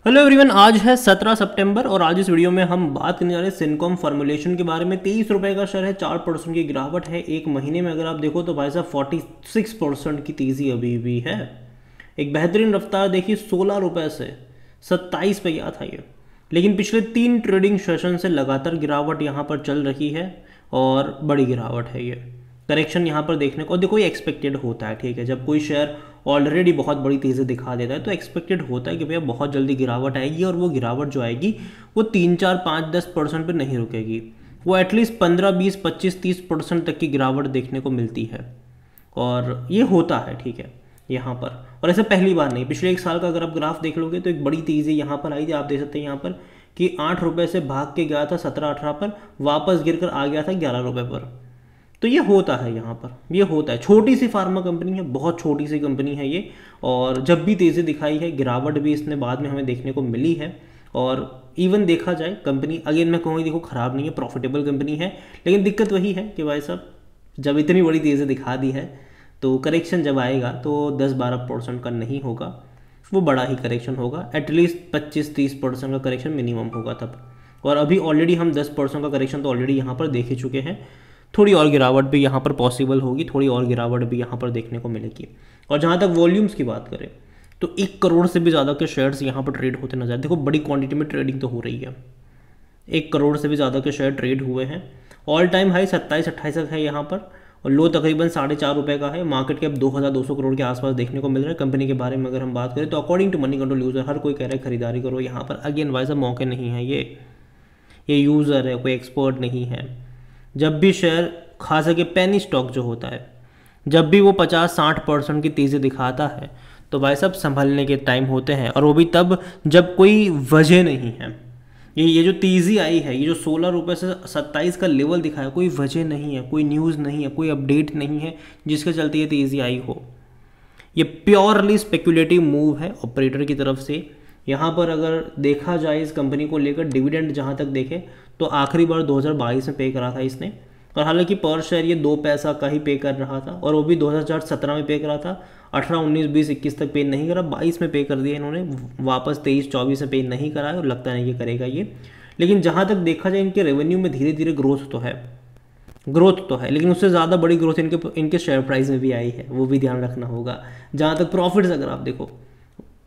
Hello everyone, आज है 17 सितंबर और आज इस वीडियो में हम बात करने जा रहे हैं सिनकॉम फॉर्मुलेशन के बारे में। 23 रुपये का शेयर है, 4% की गिरावट है एक महीने में। अगर आप देखो तो भाई साहब 46% की तेज़ी अभी भी है। एक बेहतरीन रफ्तार देखिए, 16 रुपये से 27 पे गया था ये, लेकिन पिछले 3 ट्रेडिंग सेशन से लगातार गिरावट यहाँ पर चल रही है और बड़ी गिरावट है ये। करेक्शन यहाँ पर देखने को, देखो ये एक्सपेक्टेड होता है, ठीक है। जब कोई शेयर ऑलरेडी बहुत बड़ी तेज़ी दिखा देता है तो एक्सपेक्टेड होता है कि भैया बहुत जल्दी गिरावट आएगी, और वो गिरावट जो आएगी वो 3, 4, 5, 10% पर नहीं रुकेगी, वो एटलीस्ट 15, 20, 25, 30% तक की गिरावट देखने को मिलती है। और ये होता है, ठीक है, यहाँ पर। और ऐसे पहली बार नहीं, पिछले 1 साल का अगर आप ग्राफ देख लोगे तो एक बड़ी तेज़ी यहाँ पर आई थी। आप देख सकते हैं यहाँ पर कि 8 रुपये से भाग के गया था 17-18 पर, वापस गिरकर आ गया था 11 रुपये पर। तो ये होता है यहाँ पर, ये होता है। छोटी सी फार्मा कंपनी है, बहुत छोटी सी कंपनी है ये, और जब भी तेज़ी दिखाई है, गिरावट भी इसने बाद में हमें देखने को मिली है। और इवन देखा जाए कंपनी, अगेन मैं कहूँगी देखो ख़राब नहीं है, प्रॉफिटेबल कंपनी है, लेकिन दिक्कत वही है कि भाई साहब जब इतनी बड़ी तेज़ी दिखा दी है तो करेक्शन जब आएगा तो 10-12% का नहीं होगा, वो बड़ा ही करेक्शन होगा। एटलीस्ट 25-30% का करेक्शन मिनिमम होगा तब। और अभी ऑलरेडी हम 10% का करेक्शन तो ऑलरेडी यहाँ पर देख ही चुके हैं। थोड़ी और गिरावट भी यहाँ पर पॉसिबल होगी, थोड़ी और गिरावट भी यहाँ पर देखने को मिलेगी। और जहाँ तक वॉल्यूम्स की बात करें तो 1 करोड़ से भी ज़्यादा के शेयर्स यहाँ पर ट्रेड होते नजर, देखो बड़ी क्वांटिटी में ट्रेडिंग तो हो रही है। 1 करोड़ से भी ज़्यादा के शेयर ट्रेड हुए हैं। ऑल टाइम हाई 27-28 तक है यहाँ पर, और लो तकरीबन 4.5 रुपये का है। मार्केट कैप 2200 करोड़ के आसपास देखने को मिल रहा है। कंपनी के बारे में अगर हम बात करें तो according to Moneycontrol user हर कोई कह रहा है खरीदारी करो यहाँ पर। अगेन वाइज मौके नहीं है, ये यूज़र है, कोई एक्सपर्ट नहीं है। जब भी शेयर खा सके, पेनी स्टॉक जो होता है, जब भी वो 50-60% की तेज़ी दिखाता है तो भाई साहब संभलने के टाइम होते हैं। और वो भी तब जब कोई वजह नहीं है। ये जो तेज़ी आई है, ये जो 16 रुपये से 27 का लेवल दिखाया, कोई वजह नहीं है, कोई न्यूज़ नहीं है, कोई अपडेट नहीं है जिसके चलते ये तेज़ी आई हो। ये प्योरली स्पेकुलेटिव मूव है ऑपरेटर की तरफ से। यहाँ पर अगर देखा जाए इस कंपनी को लेकर डिविडेंड जहाँ तक देखें तो आखिरी बार 2022 में पे करा था इसने, और हालांकि पर शेयर ये 2 पैसा का ही पे कर रहा था, और वो भी 2017 में पे करा था। 18, 19, 20, 21 तक पे नहीं करा, 22 में पे कर दिया इन्होंने, वापस 23, 24 में पे नहीं करा है, और लगता नहीं कि करेगा ये। लेकिन जहाँ तक देखा जाए इनके रेवेन्यू में धीरे धीरे ग्रोथ तो है, लेकिन उससे ज़्यादा बड़ी ग्रोथ इनके शेयर प्राइस में भी आई है, वो भी ध्यान रखना होगा। जहाँ तक प्रॉफिट्स अगर आप देखो,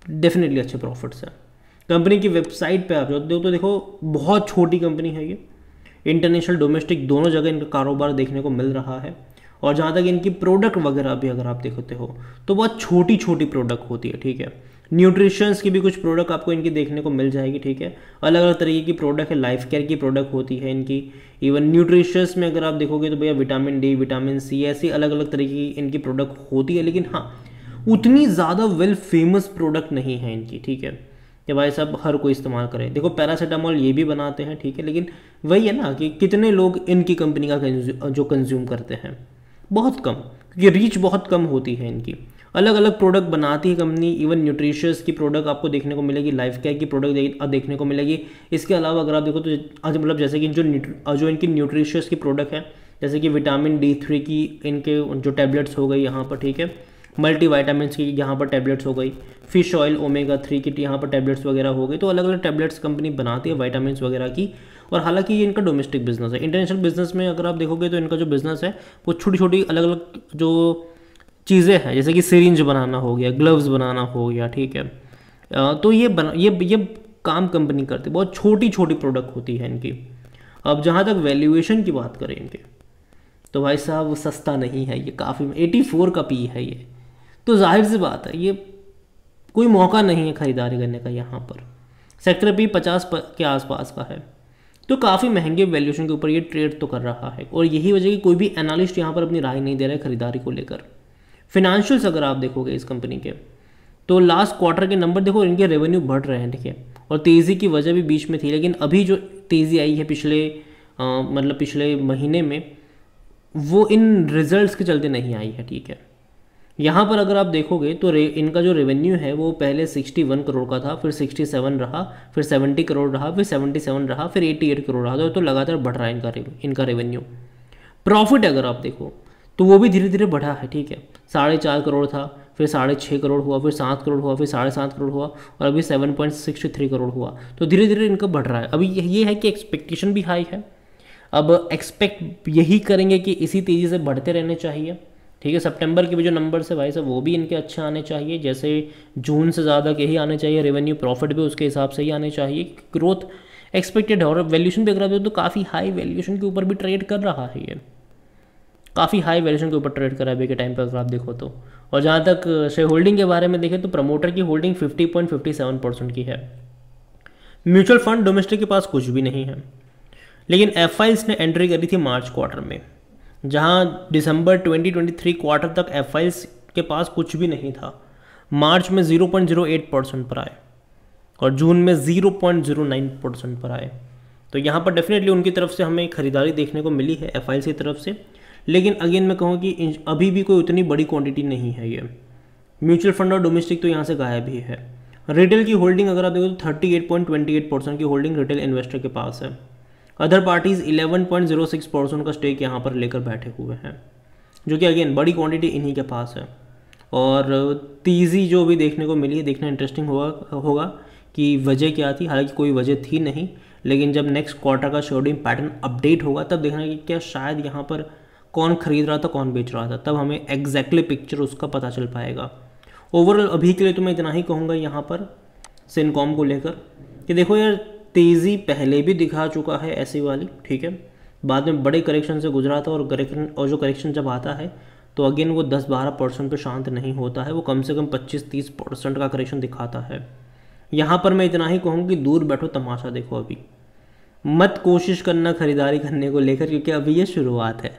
डेफिनेटली अच्छे प्रॉफिट्स हैं। कंपनी की वेबसाइट पे आप जो तो देखो, बहुत छोटी कंपनी है ये, इंटरनेशनल डोमेस्टिक दोनों जगह इनका कारोबार देखने को मिल रहा है। और जहाँ तक इनकी प्रोडक्ट वगैरह भी अगर आप देखते हो तो बहुत छोटी छोटी प्रोडक्ट होती है, ठीक है। न्यूट्रिशंस की भी कुछ प्रोडक्ट आपको इनकी देखने को मिल जाएगी, ठीक है। अलग अलग तरीके की प्रोडक्ट है, लाइफ केयर की प्रोडक्ट होती है इनकी। इवन न्यूट्रिशंस में अगर आप देखोगे तो भैया विटामिन डी, विटामिन सी, ऐसी अलग अलग तरीके की इनकी प्रोडक्ट होती है। लेकिन हाँ, उतनी ज़्यादा वेल फेमस प्रोडक्ट नहीं है इनकी, ठीक है, कि भाई साहब हर कोई इस्तेमाल करे। देखो पैरासीटामोल ये भी बनाते हैं, ठीक है, लेकिन वही है ना कि कितने लोग इनकी कंपनी का जो कंज्यूम करते हैं, बहुत कम, क्योंकि रीच बहुत कम होती है इनकी। अलग अलग प्रोडक्ट बनाती है कंपनी। इवन न्यूट्रिशियस की प्रोडक्ट आपको देखने को मिलेगी, लाइफ केयर की प्रोडक्ट देखने को मिलेगी। इसके अलावा अगर आप देखो तो आज मतलब जैसे कि जो इनकी न्यूट्रिशियस की प्रोडक्ट है, जैसे कि विटामिन D3 की इनके जो टैबलेट्स हो गई यहाँ पर, ठीक है, मल्टी वाइटामिन की यहाँ पर टैबलेट्स हो गई, फिश ऑयल ओमेगा 3 की यहाँ पर टैबलेट्स वगैरह हो गई। तो अलग अलग टैबलेट्स कंपनी बनाती है वाइटामिन वगैरह की। और हालांकि ये इनका डोमेस्टिक बिजनेस है। इंटरनेशनल बिजनेस में अगर आप देखोगे तो इनका जो बिजनेस है वो छोटी छोटी अलग अलग जो चीज़ें हैं, जैसे कि सिरिंज बनाना हो गया, ग्लव्स बनाना हो गया, ठीक है। तो ये काम कंपनी करती है, बहुत छोटी छोटी प्रोडक्ट होती है इनकी। अब जहाँ तक वैल्यूएशन की बात करें इनके, तो भाई साहब वो सस्ता नहीं है, ये काफ़ी 84 का पी है ये। तो जाहिर सी बात है ये कोई मौका नहीं है खरीदारी करने का। यहाँ पर सेक्टर भी 50 के आसपास का है, तो काफ़ी महंगे वैल्यूएशन के ऊपर ये ट्रेड तो कर रहा है। और यही वजह कि कोई भी एनालिस्ट यहाँ पर अपनी राय नहीं दे रहा है खरीदारी को लेकर। फिनेंशियल्स अगर आप देखोगे इस कंपनी के, तो लास्ट क्वार्टर के नंबर देखो, इनके रेवेन्यू बढ़ रहे हैं, ठीक है। और तेज़ी की वजह भी बीच में थी, लेकिन अभी जो तेज़ी आई है पिछले महीने में, वो इन रिजल्ट्स के चलते नहीं आई है, ठीक है। यहाँ पर अगर आप देखोगे तो इनका जो रेवेन्यू है वो पहले 61 करोड़ का था, फिर 67 रहा, फिर 70 करोड़ रहा, फिर 77 रहा, फिर 88 करोड़ रहा। तो लगातार बढ़ रहा है इनका रेवेन्यू। प्रॉफिट अगर आप देखो तो वो भी धीरे धीरे बढ़ा है, ठीक है। 4.5 करोड़ था, फिर 6.5 करोड़ हुआ, फिर 7 करोड़ हुआ, फिर 7.5 करोड़ हुआ, और अभी 7.63 करोड़ हुआ। तो धीरे धीरे इनका बढ़ रहा है। अभी ये है कि एक्सपेक्टेशन भी हाई है। अब एक्सपेक्ट यही करेंगे कि इसी तेज़ी से बढ़ते रहने चाहिए। ठीक है, सितंबर के भी जो नंबर्स है भाई साहब वो भी इनके अच्छे आने चाहिए, जैसे जून से ज़्यादा के ही आने चाहिए। रेवेन्यू प्रॉफिट भी उसके हिसाब से ही आने चाहिए। ग्रोथ एक्सपेक्टेड है। और वैल्यूशन भी अगर आप देखो तो काफ़ी हाई वैल्यूशन के ऊपर भी ट्रेड कर रहा है। ये काफ़ी हाई वैल्यूशन के ऊपर ट्रेड कर रहा है अभी के टाइम पर अगर आप देखो तो। और जहाँ तक शेयर होल्डिंग के बारे में देखें तो प्रमोटर की होल्डिंग 50.57% की है। म्यूचुअल फंड डोमेस्टिक के पास कुछ भी नहीं है। लेकिन एफआईएल्स ने एंट्री करी थी मार्च क्वार्टर में, जहाँ दिसंबर 2023 क्वार्टर तक एफआईएल्स के पास कुछ भी नहीं था। मार्च में 0.08% पर आए और जून में 0.09% पर आए। तो यहाँ पर डेफिनेटली उनकी तरफ से हमें खरीदारी देखने को मिली है एफआईएल्स की तरफ से। लेकिन अगेन मैं कहूँ कि अभी भी कोई उतनी बड़ी क्वांटिटी नहीं है। ये म्यूचुअल फंड और डोमेस्टिक तो यहाँ से गायब ही है। रिटेल की होल्डिंग अगर आप देखो तो 38.28% की होल्डिंग रिटेल इन्वेस्टर के पास है। अदर पार्टीज 11.06% का स्टेक यहाँ पर लेकर बैठे हुए हैं, जो कि अगेन बड़ी क्वांटिटी इन्हीं के पास है। और तेज़ी जो भी देखने को मिली है, देखना इंटरेस्टिंग होगा कि वजह क्या थी। हालांकि कोई वजह थी नहीं, लेकिन जब नेक्स्ट क्वार्टर का शेड्यूलिंग पैटर्न अपडेट होगा तब देखना कि क्या शायद यहाँ पर कौन खरीद रहा था कौन बेच रहा था, तब हमें एग्जैक्टली पिक्चर उसका पता चल पाएगा। ओवरऑल अभी के लिए तो मैं इतना ही कहूँगा यहाँ पर सिनकॉम को लेकर कि देखो यार, तेज़ी पहले भी दिखा चुका है ऐसी वाली। ठीक है, बाद में बड़े करेक्शन से गुजरा था, और जो करेक्शन जब आता है तो अगेन वो 10-12% पे शांत नहीं होता है, वो कम से कम 25-30% का करेक्शन दिखाता है। यहाँ पर मैं इतना ही कहूँगी कि दूर बैठो तमाशा देखो, अभी मत कोशिश करना खरीदारी करने को लेकर, क्योंकि अभी ये शुरुआत है।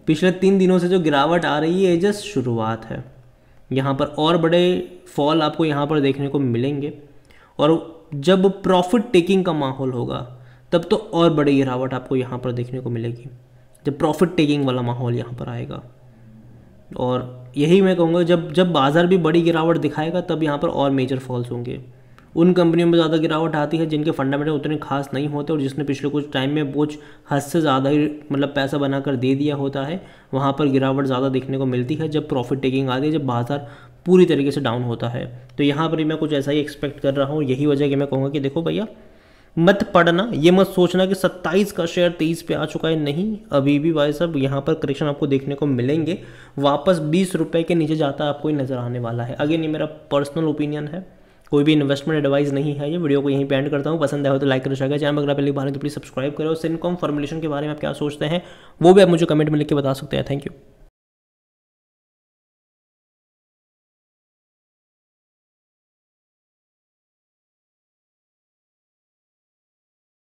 पिछले 3 दिनों से जो गिरावट आ रही है ये जस्ट शुरुआत है। यहाँ पर और बड़े फॉल आपको यहाँ पर देखने को मिलेंगे, और जब प्रॉफिट टेकिंग का माहौल होगा तब तो और बड़ी गिरावट आपको यहाँ पर देखने को मिलेगी, जब प्रॉफिट टेकिंग वाला माहौल यहाँ पर आएगा। और यही मैं कहूँगा, जब बाज़ार भी बड़ी गिरावट दिखाएगा तब यहाँ पर और मेजर फॉल्स होंगे। उन कंपनियों में ज़्यादा गिरावट आती है जिनके फंडामेंटल उतने खास नहीं होते, और जिसने पिछले कुछ टाइम में वो हद से ज़्यादा ही मतलब पैसा बनाकर दे दिया होता है, वहाँ पर गिरावट ज़्यादा देखने को मिलती है जब प्रॉफिट टेकिंग आती है, जब बाज़ार पूरी तरीके से डाउन होता है। तो यहाँ पर ही मैं कुछ ऐसा ही एक्सपेक्ट कर रहा हूँ। यही वजह कि मैं कहूँगा कि देखो भैया, मत पढ़ना, ये मत सोचना कि 27 का शेयर 23 पे आ चुका है। नहीं, अभी भी भाई साहब यहाँ पर करेक्शन आपको देखने को मिलेंगे। वापस 20 रुपये के नीचे जाता आपको ही नज़र आने वाला है। अगेन ये मेरा पर्सनल ओपिनियन है, कोई भी इन्वेस्टमेंट एडवाइस नहीं है। ये वीडियो को यहीं पे एंड करता हूँ। पसंद आया हो तो लाइक करो, शेयर चैनल अगर पहली बार है तो प्लीज़ सब्सक्राइब करो। सिनकॉम फॉर्मुलेशन के बारे में आप क्या सोचते हैं वो भी आप मुझे कमेंट में लिख के बता सकते हैं। Thank you.